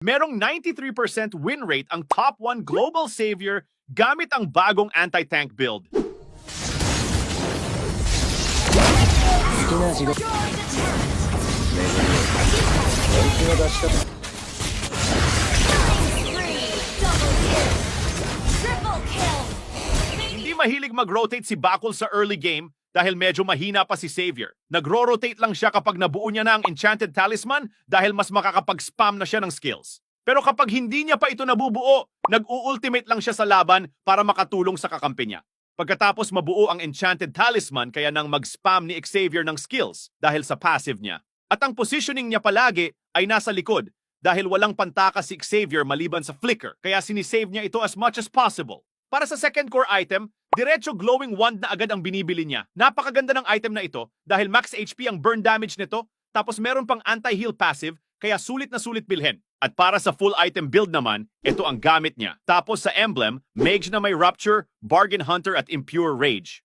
Merong 93% win rate ang top 1 global savior gamit ang bagong anti-tank build. 好きな地獄巡りを本気の出し方 Hindi mahilig mag-rotate si Bakul sa early game dahil medyo mahina pa si Savior. Nagro-rotate lang siya kapag nabuo niya na ang Enchanted Talisman dahil mas makakapag-spam na siya ng skills. Pero kapag hindi niya pa ito nabubuo, nag-u-ultimate lang siya sa laban para makatulong sa kakampi niya. Pagkatapos mabuo ang Enchanted Talisman kaya nang mag-spam ni Xavier ng skills dahil sa passive niya. At ang positioning niya palagi ay nasa likod dahil walang pantakas si Xavier maliban sa flicker kaya sinisave niya ito as much as possible. Para sa second core item, diretso glowing wand na agad ang binibili niya. Napakaganda ng item na ito dahil max HP ang burn damage nito tapos meron pang anti-heal passive kaya sulit na sulit bilhin. At para sa full item build naman, ito ang gamit niya. Tapos sa emblem, mage na may Rupture, Bargain Hunter at Impure Rage.